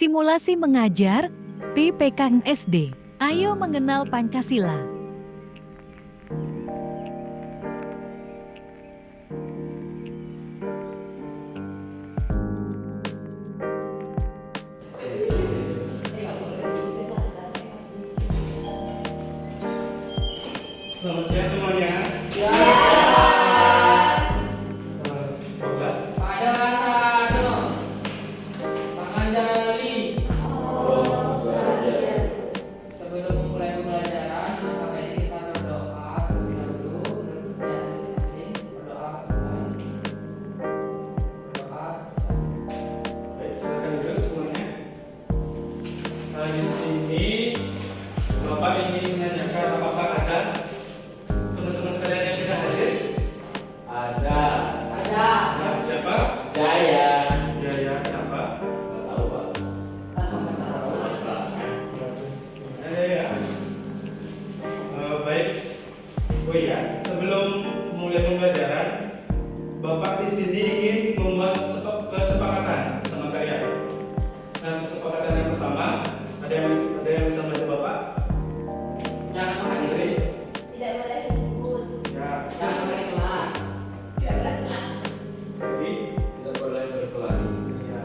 Simulasi mengajar di PKN SD. Ayo mengenal Pancasila. Selamat siang semuanya. Pada rasa dong, pengendali. Sebelum memulai pembelajaran, maka kita berdoa terlebih dahulu dan masing-masing berdoa. Baik, silakan duduk semuanya. Di sini Bapak ingin menanyakan apakah ada teman-teman kalian yang tidak hadir? Ada. Nah, siapa? Jaya. Ya, siapa? Nggak tahu Pak. Ada ya. Baik. Oh iya, sebelum mulai pembelajaran, Bapak di sini ingin membuat kesepakatan sama kalian. Nah, kesepakatan yang pertama, ada yang bisa bantu Bapak? Jangan makan di duit. Tidak boleh ribut. Ya. Jangan makan di kelas. Tidak boleh kenal. Jadi, Tidak boleh berkelahi. ya.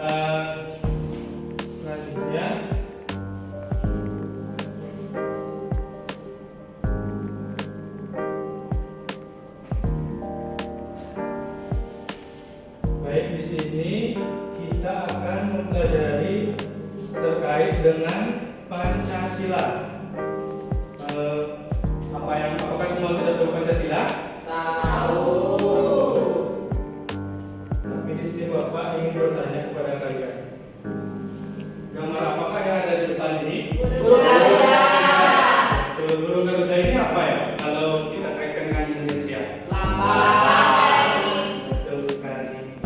Nah, selanjutnya baik, di sini kita akan mempelajari terkait dengan Pancasila. Apakah semua sudah tahu Pancasila? Tahu. Tapi di sini Bapak ingin bertanya kepada kalian. Gambar apakah yang ada di depan ini? Burung Garuda. Burung Garuda ini apa ya? Kalau kita kaitkan dengan Indonesia. Lambat. Betul sekali.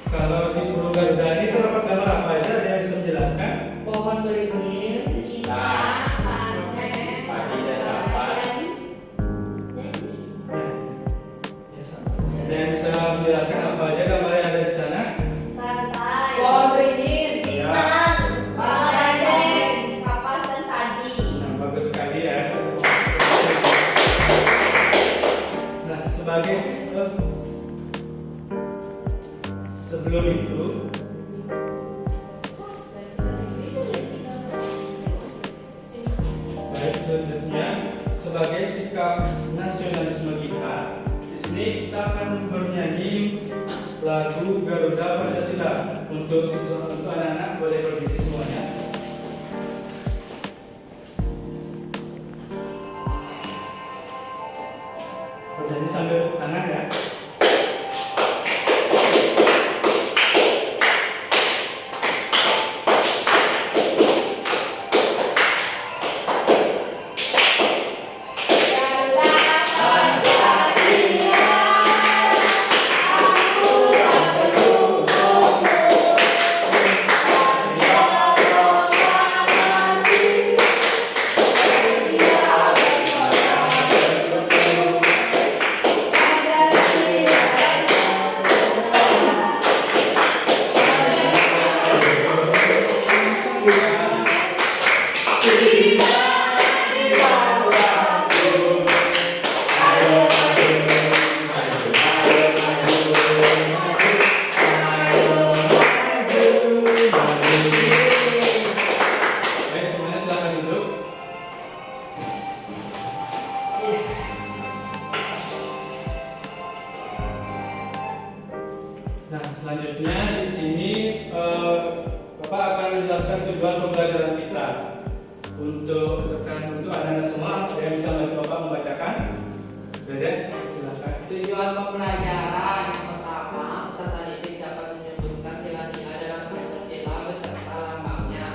Kalau di Burung Garuda ini terdapat gambar apa aja? Ada yang bisa menjelaskan? Pohon beringin. Padi dan kapas. Ada yang bisa menjelaskan apa aja gambar yang ada di sana? Rantai. Pohon beringin. Bintang. Banteng. Kapas dan padi. Nah, bagus sekali ya. Nah, sebelum itu baik, selanjutnya sebagai sikap nasionalisme kita, di sini kita akan bernyanyi lagu Garuda Pancasila untuk anak-anak, boleh berdiri semuanya. Bernyanyi sambil tepuk tangan ya. Baik, semuanya silakan duduk. Nah, selanjutnya di sini Bapak akan menjelaskan tujuan pembelajaran kita. Untuk anak-anak semua, ada yang bisa bantu Bapak membacakan? Dede, silakan. Tujuan pembelajaran yang pertama, peserta didik dapat menyebutkan sila-sila dalam Pancasila beserta lambangnya.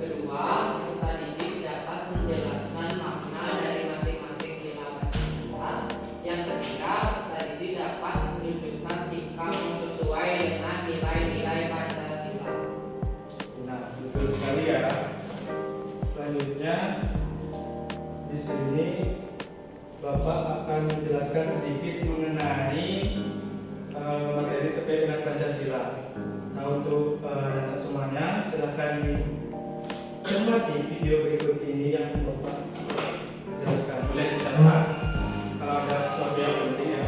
Kedua, peserta didik dapat menjelaskan makna dari masing-masing sila Pancasila. Yang ketiga, peserta didik dapat menunjukkan sikap yang sesuai dengan nilai-nilai Pancasila. Nah, betul sekali ya. Selanjutnya di sini Bapak akan menjelaskan sedikit mengenai materi terkait dengan Pancasila. Nah, untuk anak semuanya, silahkan cermati video berikut ini yang Bapak jelaskan. Boleh dicatat kalau ada sesuatu yang penting ya.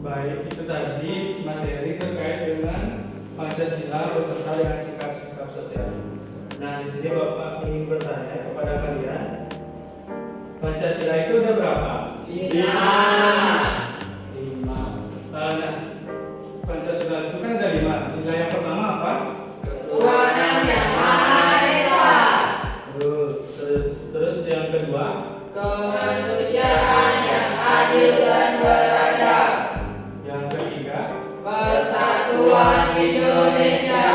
Baik, itu tadi materi terkait dengan Pancasila beserta dengan sikap-sikap sosial. Nah, di sini Bapak ingin bertanya kepada kalian, Pancasila itu ada berapa? 5. Nah, Pancasila itu kan ada 5. Sila yang pertama apa? Tuhan yang Maha Esa. Terus yang kedua? Kemanusiaan yang adil dan beradab. Yang ketiga? Persatuan Indonesia.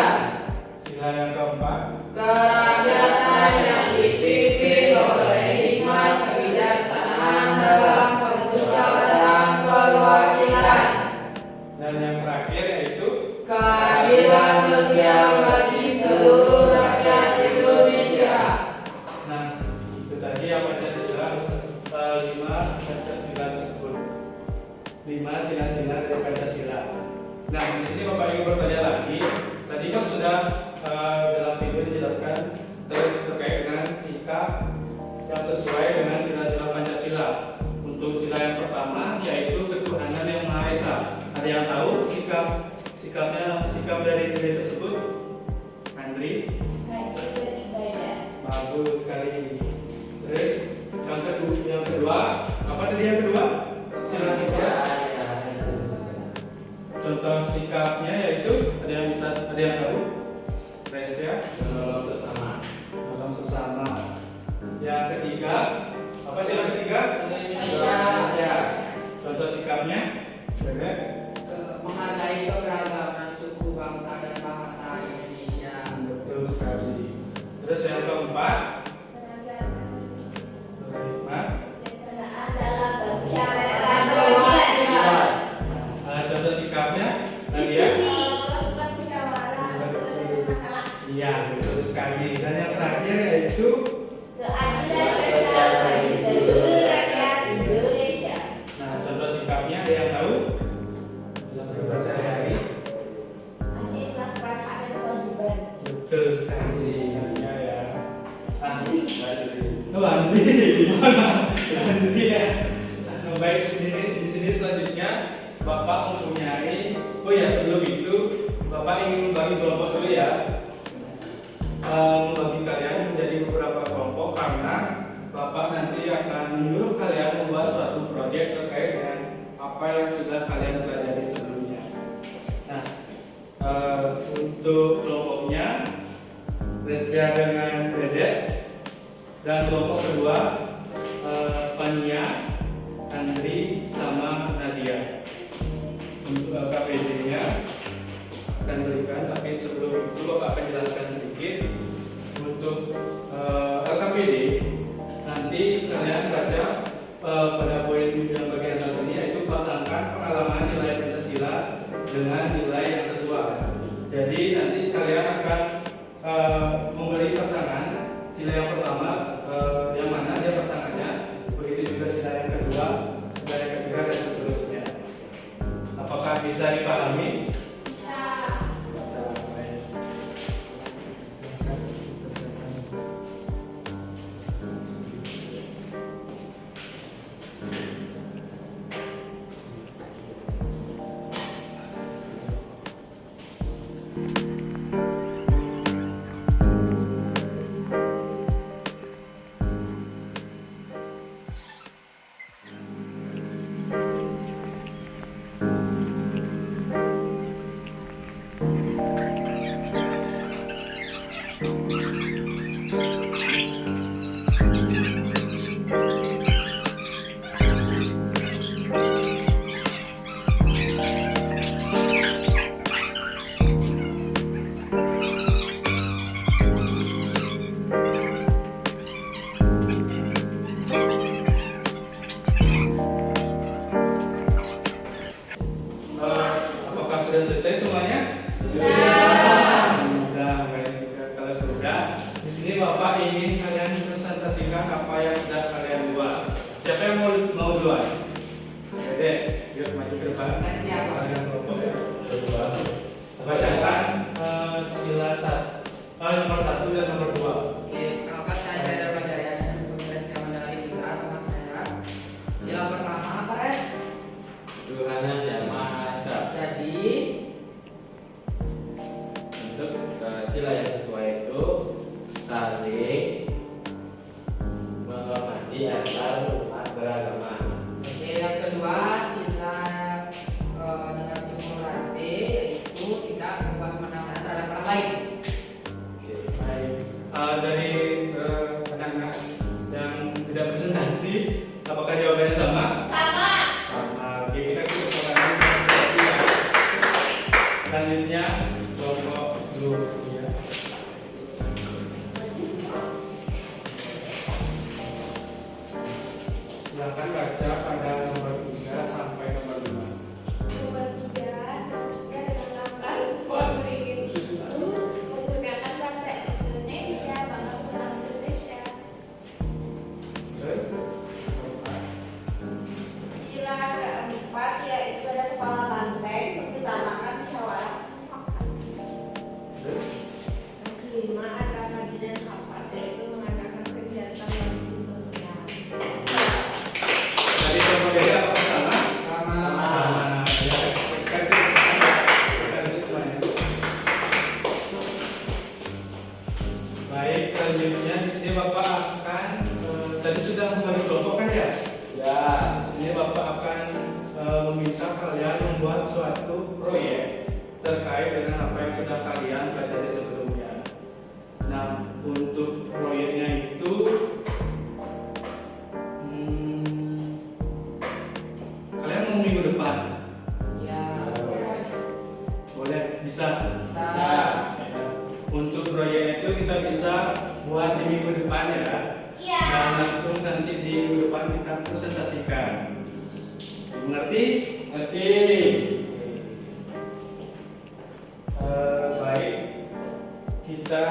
Sila yang keempat? Kerakyatan yang dipimpin oleh hikmat kebijaksanaan dalam permusyawaratan perwakilan. Dan yang terakhir yaitu Keadilan sosial bagi seluruh rakyat Indonesia. Nah, itu tadi yang Pancasila 5 Pancasila tersebut. 5 sila-sila dari Pancasila. Nah, di sini Bapak ingin bertanya lagi. Tadi kan sudah dalam video dijelaskan terkait dengan sikap yang sesuai dengan sila-sila Pancasila. Untuk sila yang pertama yaitu ketuhanan yang Maha Esa. Ada yang tahu sikap dari diri tersebut? Andri? Rajin beribadah. Bagus sekali. Terus yang kedua, apa tadi yang kedua? Silakan. Contoh sikapnya yaitu ada yang tahu? Resya? Menolong sesama. Dalam sesama. Yang ketiga, apa sih yang ketiga? Indonesia. Contoh sikapnya? Bebek? Menghargai keberagaman suku, bangsa, dan bahasa Indonesia. Betul sekali. Terus yang keempat? Hikmat? Pelaksanaan dalam permusyawaratan perwakilan. Contoh sikapnya? Diskusi. Melakukan musyawarah untuk menyelesaikan masalah. Iya, betul sekali. Dan yang terakhir yaitu Keadilan sosial bagi seluruh rakyat Indonesia. nah, contoh sikapnya ada yang tahu? Dalam kehidupan sehari-hari? Adil melakukan hak dan kewajiban. Betul sekali. Ya. Andri. Oh, Andri. Gimana? Andri ya. Nah, baik, di sini selanjutnya Bapak mempunyai. Oh ya, sebelum itu Bapak ingin membagi kelompok dulu ya. Membagi kalian menjadi beberapa kelompok karena Bapak nanti akan menyuruh kalian membuat suatu proyek terkait dengan apa yang sudah kalian pelajari sebelumnya. Nah, untuk kelompoknya Restia dengan Dedek, dan kelompok kedua Fania, Andri sama Nadia. Untuk KPD-nya akan berikan, tapi sebelum itu Bapak akan jelaskan sedikit. Untuk LKPD nanti kalian baca pada poin yang bagian atas ini, yaitu pasangkan pengalaman nilai Pancasila dengan nilai yang sesuai. Jadi nanti kalian akan memberi pasangan sila yang pertama yang mana dia pasangannya, begitu juga sila yang kedua, sila yang ketiga dan seterusnya. Apakah bisa dipahami? Bisa. Baik. selesai semuanya? Sudah. Sudah, baik juga. Kalau sudah, di sini Bapak ingin kalian presentasikan apa yang sudah kalian buat. Siapa yang mau duluan? Dede, yuk maju ke depan. Kalian kelompok ya. Berdua. Bacakan sila nomor 1 dan nomor 2. Oke, kenalkan saya Jaya Jaya dan Pengurus Kaman dari Putra teman saya. Sila pertama apa, Es? Tuhan yang Maha Esa. Jadi, Untuk sila yang sesuai itu saling menghormati antar umat beragama. oke, yang kedua sila dengan simulasi yaitu tidak membuat semena-mena terhadap orang lain. Oke. Baik. Dari anak-anak yang tidak presentasi, apakah jawabannya sama? Sama. Sama. Oke, kita ke presentasi ya. Selanjutnya kelompok dulu ya. Silakan baca pada nomor 3 sampai nomor 5. Nomor 3, selanjutnya dengan langkah formulir itu menggunakan bahasa Indonesia, bahasa Indonesia. Terus Sila keempat yaitu ada kepala banteng mengutamakan musyawarah mufakat. terus Yang kelima ada nadi dan kapas yaitu mengadakan kegiatan bakti sosial. tadi formulirnya apa sama? Sama. Sama. Ya. Kasih kita tulis semuanya. Baik, selanjutnya di sini Bapak akan tadi sudah membagi kelompok kan ya? Ya. Di sini Bapak akan meminta kalian membuat suatu proyek terkait dengan apa yang sudah kalian pelajari sebelumnya. Nah, untuk proyeknya itu kalian mau minggu depan? Ya, Boleh, bisa. bisa. Untuk proyek itu kita bisa buat di minggu depan ya. Iya. Dan langsung nanti di minggu depan kita presentasikan. Mengerti? Ngerti. Baik, kita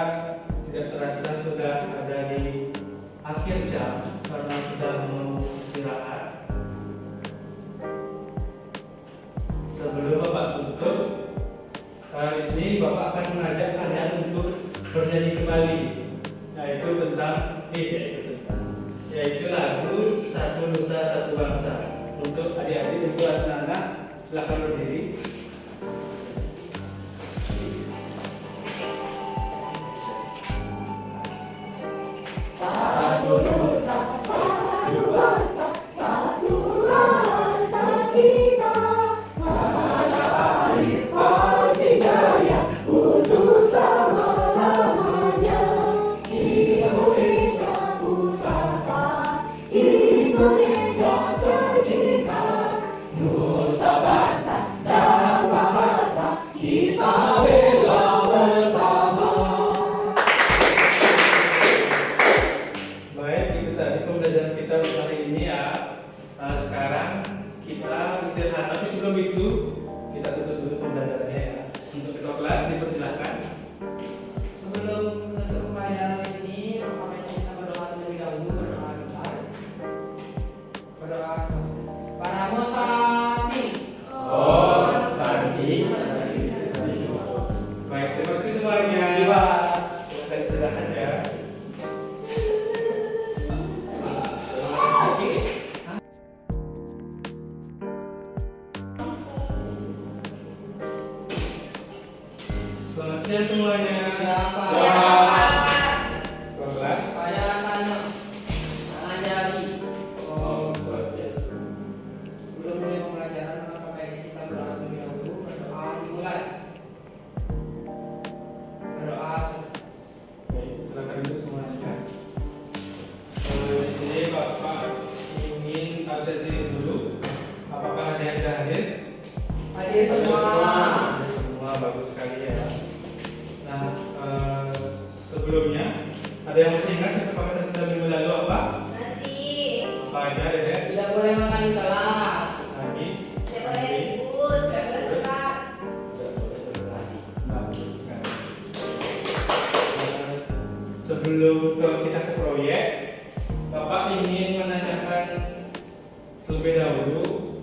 tidak terasa sudah ada di akhir jam karena sudah mau istirahat. Sebelum Bapak tutup, di sini Bapak akan mengajak kalian untuk bernyanyi kembali, yaitu lagu Satu Nusa Satu Bangsa. Untuk adik-adik ibu anak-anak, silakan berdiri. Satu nusa, satu bangsa, satu rasa kita. Pada akhir pasti jaya untuk selama-lamanya. Indonesia pusaka, Indonesia tercinta. Nusa bangsa dan bahasa kita bela bersama. Baik, itu tadi pembelajaran kita untuk hari ini ya. Sekarang kita istirahat, tapi sebelum itu kita tutup dulu pembelajarannya ya. Untuk ketua kelas dipersilahkan. Sebelum menutup pelajaran ini, pertama kita berdoa terlebih dahulu. Berdoa kita. Berdoa para Mosati. Oh, Santi. Baik, terima kasih semuanya. Kita istirahat ya. Selamat siang semuanya. Ya, Pak. Ketua kelas. Saya Sanyo. Mengajari. Oh, swastiastu. Sebelum mulai pembelajaran, maka baiknya kita berdoa terlebih dahulu. Berdoa dimulai. Berdoa selesai. Baik, silakan duduk semuanya. Di sini Bapak ingin absensi dulu. Apakah ada yang tidak hadir? Hadir semua. Hadir semua, bagus sekali ya. Nah, sebelumnya ada yang masih ingat kesepakatan kita minggu lalu apa? Masih. Apa aja, Dede? Tidak boleh makan di kelas. Lagi. Tidak boleh ribut, tidak boleh tetap. sebelum kita ke proyek, Bapak ingin menanyakan terlebih dahulu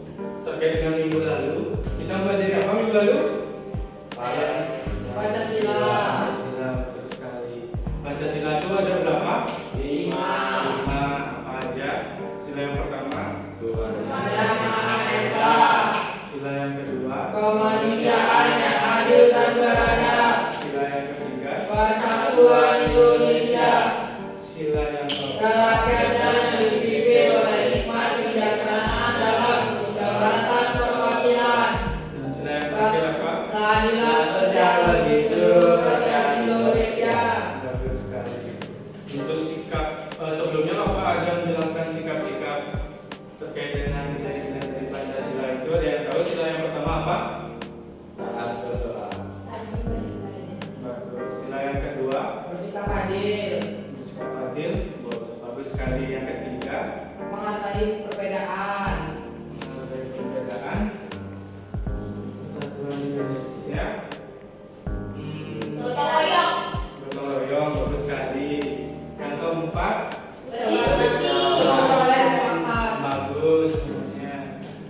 terkait dengan minggu lalu. Kita belajar apa minggu lalu? Pancasila. Pancasila, betul sekali. Pancasila itu ada berapa? 5. 5. Apa aja? Sila yang pertama, Ada Yang Maha Esa. sila yang kedua, Kemanusiaan yang adil dan beradab. sila yang ketiga, Persatuan Indonesia. sila yang keempat. Kerakyatan yang dipimpin oleh hikmat kebijaksanaan dalam musyawaratan perwakilan. Dan sila yang terakhir apa? Keadilan sosial bagi seluruh rakyat Indonesia. Bagus sekali. Untuk sikap sebelumnya Bapak ada menjelaskan sikap-sikap terkait dengan nilai-nilai dari Pancasila itu. Ada yang tahu sila yang pertama apa? Taat berdoa. Rajin beribadah. Bagus. Sila yang kedua, Bersikap adil. bersikap adil. Bagus sekali. Yang ketiga, Menghargai perbedaan. dari perbedaan, persatuan Indonesia. Gotong royong. Gotong royong. Bagus sekali. Yang keempat, Berdiskusi. Memperoleh mufakat. bagus semuanya.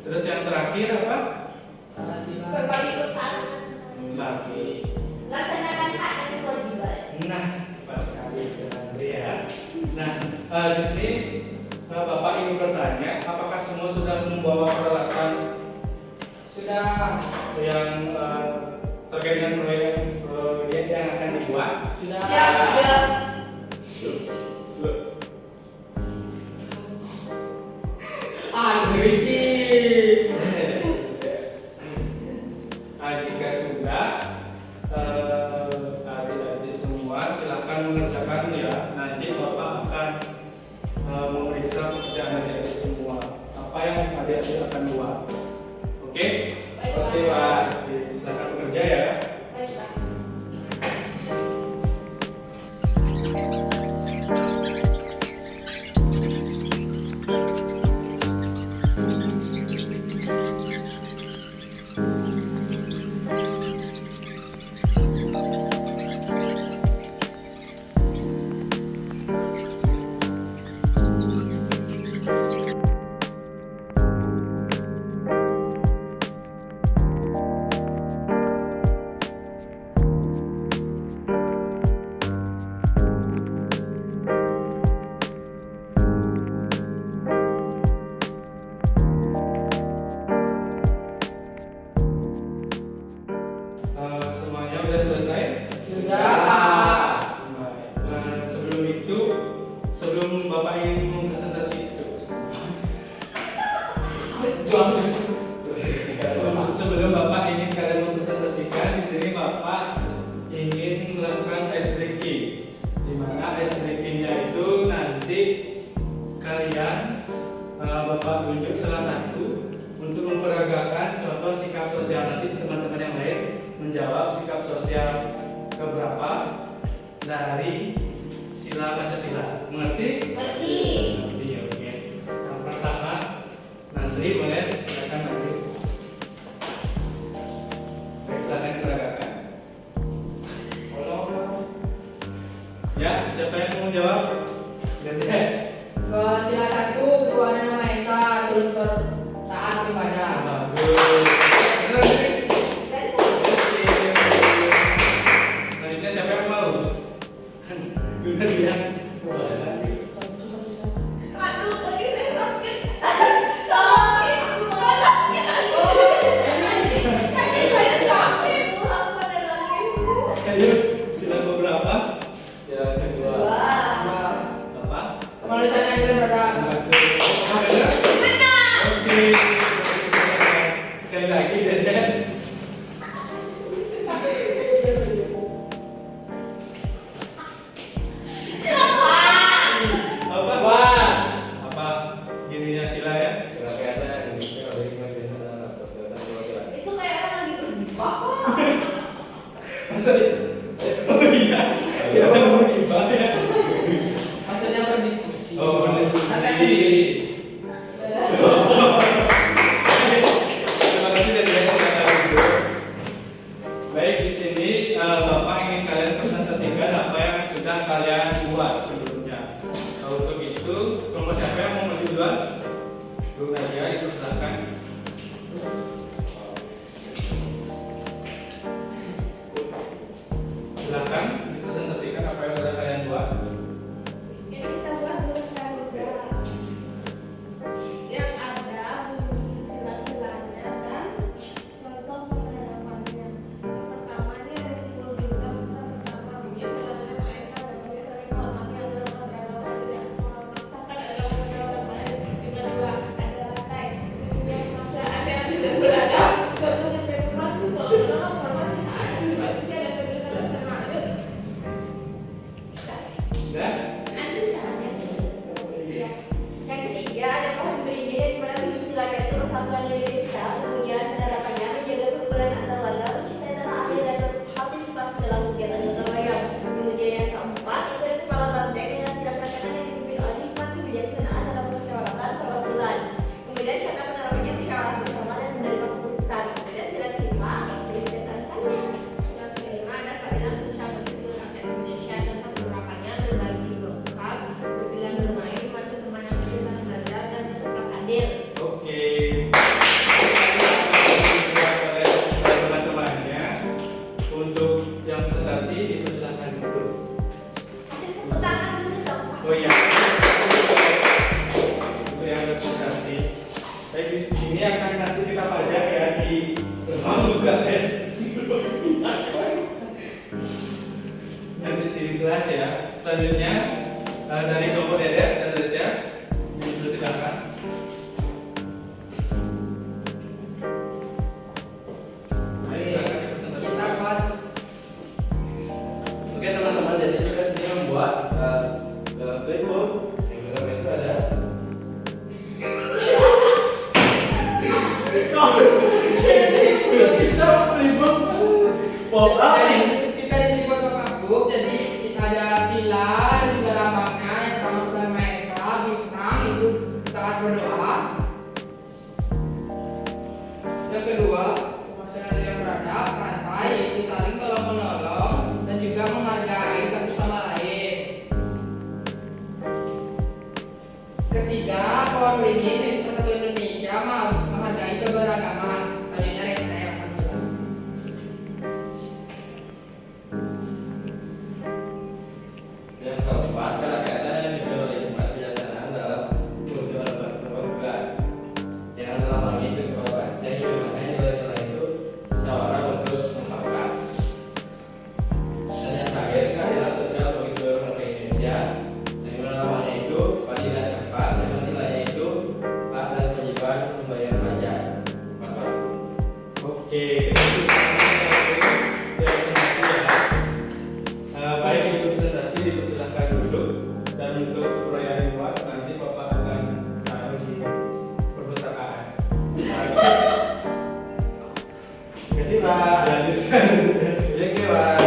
Terus yang terakhir apa? Keadilan. Berbagi utang. Bagus. Laksanakan hak dan kewajiban. Nah, pas sekali Andre ya. Nah, di sini Bapak ingin bertanya, apakah semua sudah membawa peralatan Sudah. yang terkait dengan proyek yang akan dibuat? Sudah. Siap, siap. Andriji. Jika sudah, adik-adik semua silakan mengerjakan ya. Nanti Bapak akan memeriksa pekerjaan adik-adik semua. Apa yang adik-adik akan buat? Oke? Oke Pak. Oke, silakan bekerja ya. Baik, Pak. Semuanya udah selesai? Sudah. Baik. Sebelum itu, sebelum Bapak ingin mempresentasi itu, sebelum Bapak ingin kalian mempresentasikan, di sini Bapak ingin melakukan ice breaking, di mana ice breaking-nya itu nanti kalian Bapak tunjuk salah satu untuk memperagakan contoh sikap sosial. Nanti teman-teman yang lain menjawab sikap sosial keberapa dari sila Pancasila. Mengerti? Ngerti. Mengerti, oke. Yang pertama, Nandri boleh silakan Nandri. Baik, silakan diperagakan. Ya, siapa yang mau menjawab? Ganti. Ke sila 1 ketuhanan yang Maha Esa turut bertaat ibadah. Bagus. Benar, Nandri? Dan Selanjutnya siapa yang mau? Udah dia. aduh, kaki saya sakit. Tolong, tolong. Kaki saya sakit. Tuhan menerangiku. Ayo, sila beberapa? Yang kedua. Wah. Apa? Kemanusiaan yang adil dan beradab. Benar? Benar. Oke. Sekali lagi, Deden. Apa? Apa? Gininya sila ya? Kerakyatan yang dipimpin oleh hikmat kebijaksanaan dalam persatuan perwakilan. Itu kayak orang lagi berjumpa. Masa oh iya, kita mau gibah ya? Maksudnya berdiskusi. Oh, berdiskusi. Terima kasih dari Baik, di sini Bapak ingin kalian presentasikan apa yang sudah sudah kalian buat sebelumnya. Nah, untuk itu, kelompok siapa yang mau maju duluan? Bu Nadia, dipersilakan. Silakan dipresentasikan apa yang sudah kalian buat. Ini kita buat dulu juga. Yang ada bunyi sila-silanya dan contoh penerapannya. Yang pertama ini ada 10 bintang. Pertama bunyi Tuhan Maha Esa dan berdasarkan informasi adalah modal tidak memaksakan adalah modal terbaik. Yang kedua ada lantai. Ketiga masa ada yang tidak beradab. Keempat ada firman. Kelima hormat hak asasi manusia dan kebebasan bersama. Dan Nanti sekarang yang ketiga ada pohon beringin di mana bunyi silanya itu persatuan Indonesia, kemudian penerapannya menjaga kerukunan antar warga, mencintai tanah air dan berpartisipasi dalam kegiatan gotong royong. Kemudian yang keempat itu ada kepala banteng dengan sila perkataan yang dipimpin oleh hikmat kebijaksanaan dalam musyawaratan perwakilan. Kemudian cara penerapannya musyawarah bersama dan menerima keputusan. Kemudian sila kelima dipertahankannya. Sila kelima ada keadilan sosial bagi seluruh rakyat Indonesia tentang penerapannya berbagi bekal, berpilihan bermain, bantu teman yang kesulitan belajar dan bersikap adil. oke. Teman-temannya untuk yang presentasi dipersilakan dulu. Hasil tepuk tangan dulu dong, Pak. Oh iya. Untuk yang presentasi. Baik, di sini akan nanti kita pajak ya di rumah juga ya. Nanti di kelas ya. Selanjutnya dari kelompok Dede dan Desya dipersilakan. Mari silakan presentasi. Kita buat Oke teman-teman, jadi kita sini membuat flipboard yang dalam itu ada Bisa ribut pop up nih. kita dibuat pop-up, jadi kita ada sila dan juga lambangnya yang pertama Tuhan Maha Esa, bintang itu taat berdoa. Yang kedua masyarakat yang beradab, rantai yaitu saling tolong menolong dan juga menghargai satu sama lain. Ketiga, pohon beringin yaitu persatuan Indonesia menghargai keberagaman. Selanjutnya Resta yang akan menjelaskan. yang keempat kata-kata yang dimiliki oleh hikmat kebijaksanaan dalam musyawarah perwakilan. Yang dalam hal itu kepala banteng yang mana nilai-nilai itu musyawarah untuk mufakat. Dan yang terakhir keadilan sosial bagi seluruh rakyat Indonesia. Yang namanya itu keadilan nafas, yang nilainya itu hak dan kewajiban membayar pajak. Bapak. Oke. Baik, untuk presentasi dipersilakan duduk dan untuk proyek dibuat nanti Bapak akan taruh di perpustakaan. Kasih Pak. Lanjutkan. Ya Pak.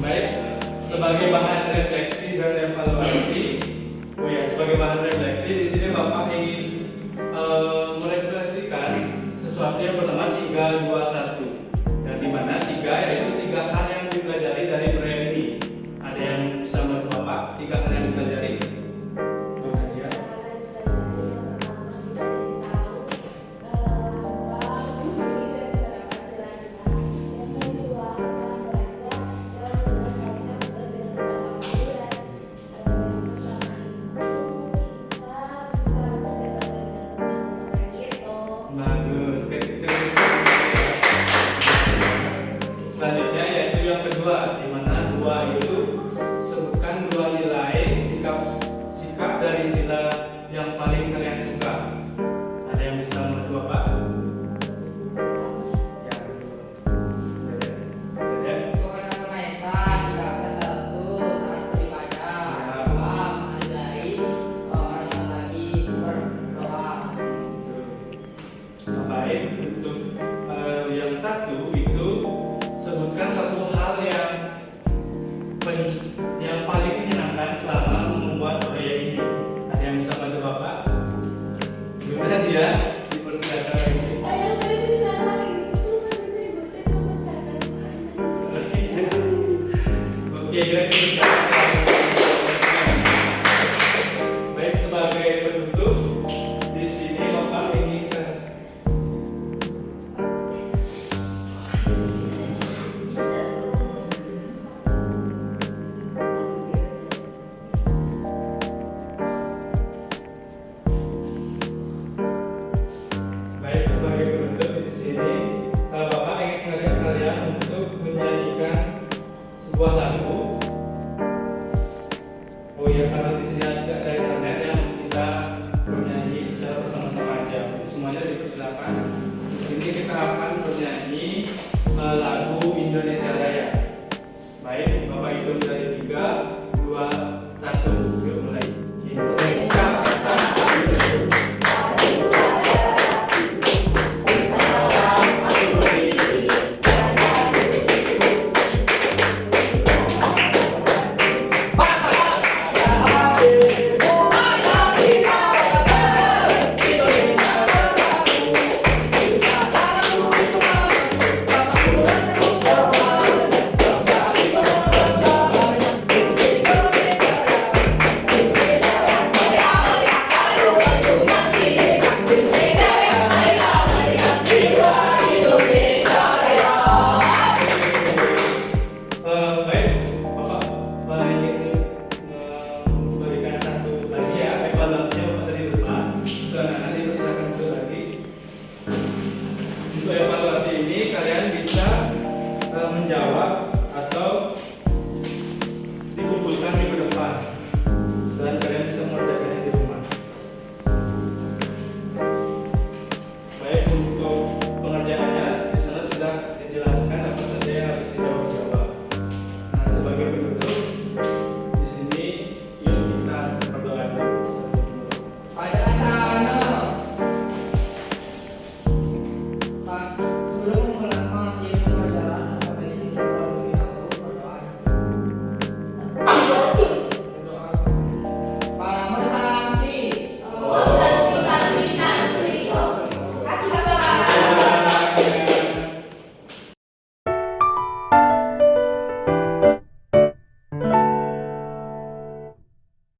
Baik, sebagai bahan refleksi dan evaluasi, sebagai bahan refleksi di sini Bapak ingin merefleksikan sesuatu yang bernama 3, 2, 1. Dan di mana 3 yaitu 3 hal yang dipelajari dari proyek ini. Ada yang bisa menurut Bapak 3 hal yang dipelajari? Bahagia. Bagus. Selanjutnya yaitu yang kedua, di mana 2 itu sebutkan 2 nilai sikap dari sila yang paling kalian suka. Ada yang bisa menurut Bapak? Ya, Tuhan Yang Maha Esa, sila ke-1, taat beribadah. 2, menghargai orang yang lagi berdoa. baik. Untuk yang satu itu sebutkan satu hal yang paling menyenangkan selama membuat proyek ini. Ada yang bisa bantu Bapak? Gimana dia? Dipersilakan lagi. Yang paling menyenangkan itu silakan. Di sini kita akan bernyanyi lagu Indonesia Raya.